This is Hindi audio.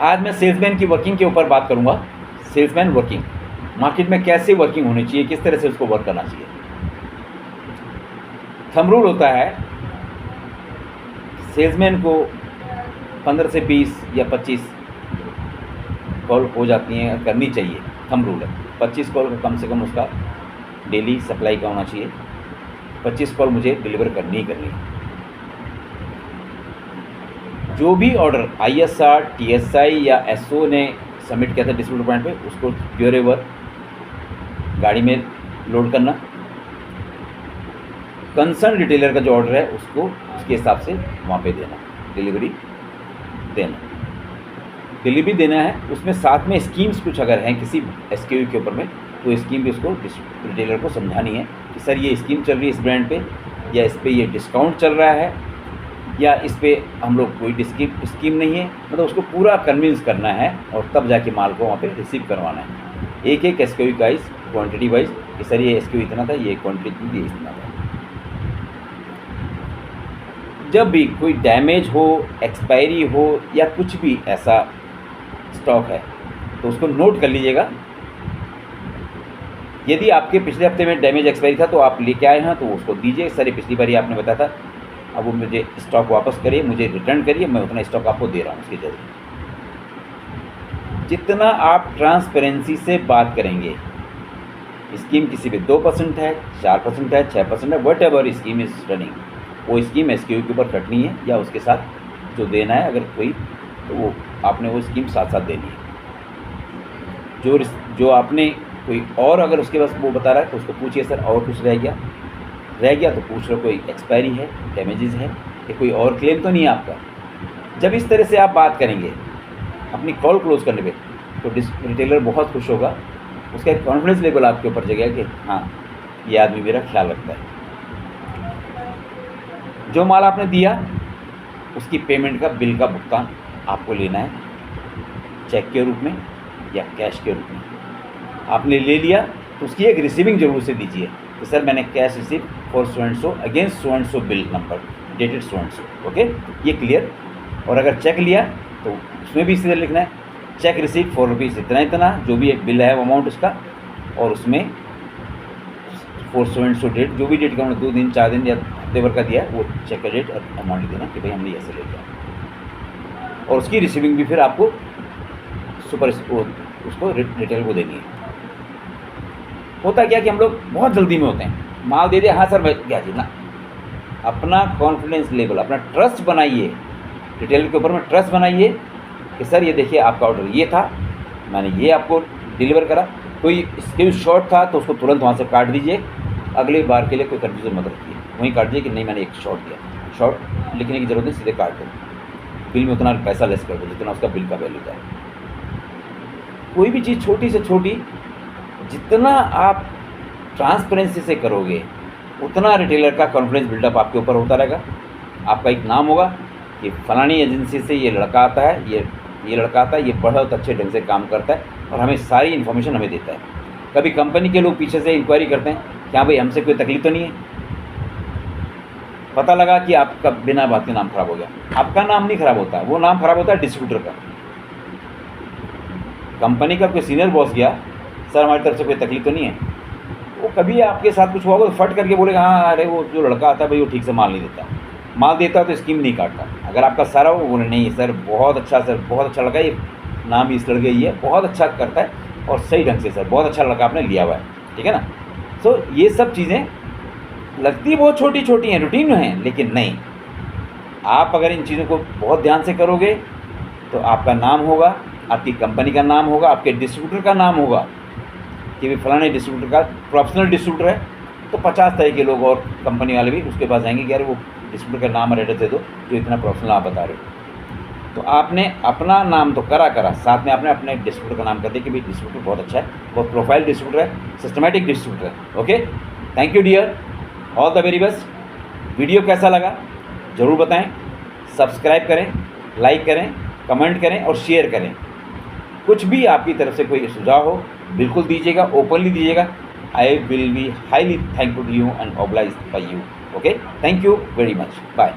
आज मैं सेल्समैन की वर्किंग के ऊपर बात करूंगा। सेल्समैन वर्किंग, मार्केट में कैसे वर्किंग होनी चाहिए, किस तरह से उसको वर्क करना चाहिए। थंब रूल होता है सेल्समैन को 15 से 20 या 25 कॉल हो जाती हैं, करनी चाहिए। थंब रूल है 25 कॉल का कम से कम उसका डेली सप्लाई का होना चाहिए। 25 कॉल मुझे डिलीवर करनी ही करनी है। जो भी ऑर्डर ISR, TSI या SO ने सबमिट किया था डिस्ट्रीब्यूटर पॉइंट पे, उसको ड्यूरेवर गाड़ी में लोड करना। कंसर्न रिटेलर का जो ऑर्डर है उसको उसके हिसाब से वहाँ पे देना, डिलीवरी देना है। उसमें साथ में स्कीम्स कुछ अगर हैं किसी SKU के ऊपर में, तो स्कीम भी उसको रिटेलर को समझानी है कि सर ये स्कीम चल रही है इस ब्रांड पे, या इस पे ये डिस्काउंट चल रहा है, या इस पे हम लोग कोई स्कीम नहीं है। मतलब उसको पूरा कन्विंस करना है और तब जाके माल को वहाँ पे रिसीव करवाना है। एक एक SKU वाइज, क्वांटिटी वाइज कि सर ये SKU इतना था, ये क्वांटिटी थी, इतना था। जब भी कोई डैमेज हो, एक्सपायरी हो या कुछ भी ऐसा स्टॉक है तो उसको नोट कर लीजिएगा। यदि आपके पिछले हफ्ते में डैमेज एक्सपायरी था तो आप लेके आए हैं तो उसको दीजिए, सर ये पिछली बार आपने बताया था, अब वो मुझे स्टॉक वापस करिए, मुझे रिटर्न करिए, मैं उतना स्टॉक आपको दे रहा हूँ उसके जरिए। जितना आप ट्रांसपेरेंसी से बात करेंगे, स्कीम किसी पे 2% है, 4% है, 6% है, what ever scheme is running, वो स्कीम SKU के ऊपर कटनी है या उसके साथ जो देना है अगर कोई, तो वो आपने वो स्कीम साथ साथ देनी है। जो आपने कोई और अगर उसके पास वो बता रहा है तो उसको पूछिए सर और कुछ रह गया तो पूछ लो, कोई एक्सपायरी है, डैमेजेस है, या कोई और क्लेम तो नहीं है आपका। जब इस तरह से आप बात करेंगे अपनी कॉल क्लोज करने पे, तो रिटेलर बहुत खुश होगा, उसका एक कॉन्फिडेंस लेवल आपके ऊपर जगेगा कि हाँ ये आदमी मेरा ख्याल रखता है। जो माल आपने दिया उसकी पेमेंट का बिल का भुगतान आपको लेना है, चेक के रूप में या कैश के रूप में। आपने ले लिया तो उसकी एक रिसीविंग जरूर से दीजिए कि सर मैंने cash receive for so and so against so and so bill number dated so and so, okay, ये क्लियर। और अगर चेक लिया तो उसमें भी इसी तरह लिखना है, चेक रिसीव फॉर रुपीज़ इतना इतना, जो भी एक बिल है वो अमाउंट उसका, और उसमें for so and so date, जो भी डेट का उन्होंने 2 दिन 4 दिन या हफ्ते भर का दिया वो चेक का डेट और अमाउंट देना कि भाई हमने ऐसे ले लिया, और उसकी रिसीविंग भी फिर आपको उसको रिटेल को देनी है। होता क्या कि हम लोग बहुत जल्दी में होते हैं, माल दे दिया, हाँ सर मैं क्या जी ना। अपना कॉन्फिडेंस लेवल, अपना ट्रस्ट बनाइए, रिटेल के ऊपर में ट्रस्ट बनाइए कि सर ये देखिए आपका ऑर्डर ये था, मैंने ये आपको डिलीवर करा। कोई स्किल शॉर्ट था तो उसको तुरंत वहाँ से काट दीजिए, अगली बार के लिए कोई कन्फ्यूजन मत रखिए, वहीं काट दीजिए कि नहीं मैंने एक शॉर्ट दिया, शॉर्ट लिखने की ज़रूरत नहीं, सीधे काट दो, बिल में उतना पैसा लेस कर दो जितना उसका बिल का वैल्यू था। कोई भी चीज़ छोटी से छोटी जितना आप ट्रांसपेरेंसी से करोगे उतना रिटेलर का कॉन्फिडेंस बिल्डअप आपके ऊपर होता रहेगा। आपका एक नाम होगा कि फलानी एजेंसी से ये लड़का आता है, ये लड़का आता है, ये बहुत अच्छे ढंग से काम करता है और हमें सारी इन्फॉर्मेशन हमें देता है। कभी कंपनी के लोग पीछे से इंक्वायरी करते हैं कि हाँ भाई हमसे कोई तकलीफ तो नहीं है, पता लगा कि आपका बिना बात के नाम खराब हो गया। आपका नाम नहीं खराब होता, वो नाम खराब होता है डिस्ट्रीब्यूटर का। कंपनी का कोई सीनियर बॉस गया, सर हमारी तरफ से कोई तकलीफ तो नहीं है, वो कभी आपके साथ कुछ हुआ तो फट करके बोलेगा हाँ अरे वो जो लड़का आता है भाई वो ठीक से माल नहीं देता, माल देता तो स्कीम नहीं काटता। अगर आपका सारा वो बोले नहीं सर बहुत अच्छा, सर बहुत अच्छा लड़का, ये नाम इस लड़के ही है, बहुत अच्छा करता है और सही ढंग से सर बहुत अच्छा लड़का आपने लिया हुआ है, ठीक है ना। सो ये सब चीज़ें लगती बहुत छोटी छोटी हैं, रूटीन में हैं, लेकिन नहीं, आप अगर इन चीज़ों को बहुत ध्यान से करोगे तो आपका नाम होगा, आपकी कंपनी का नाम होगा, आपके डिस्ट्रीब्यूटर का नाम होगा कि भी फलाने डिस्ट्रीब्यूटर का प्रोफेशनल डिस्ट्रीब्यूटर है, तो 50 तरह के लोग और कंपनी वाले भी उसके पास जाएंगे कि यार वो डिस्ट्रीब्यूटर का नाम और एड्रेस दे दो जो इतना प्रोफेशनल आप बता रहे हो। तो आपने अपना नाम तो करा, साथ में आपने अपने डिस्ट्रीब्यूटर का नाम कर दिया कि भाई डिस्ट्रीब्यूटर बहुत अच्छा है, बहुत प्रोफाइल डिस्ट्रीब्यूटर है, सिस्टमेटिक डिस्ट्रीब्यूटर है। Okay, thank you dear, all the very best. Video कैसा लगा ज़रूर बताएं, सब्सक्राइब करें, लाइक करें, कमेंट करें और शेयर करें। कुछ भी आपकी तरफ से कोई सुझाव हो बिल्कुल दीजिएगा, ओपनली दीजिएगा। I will be highly thankful to you and obliged by you. Okay, thank you very much, bye.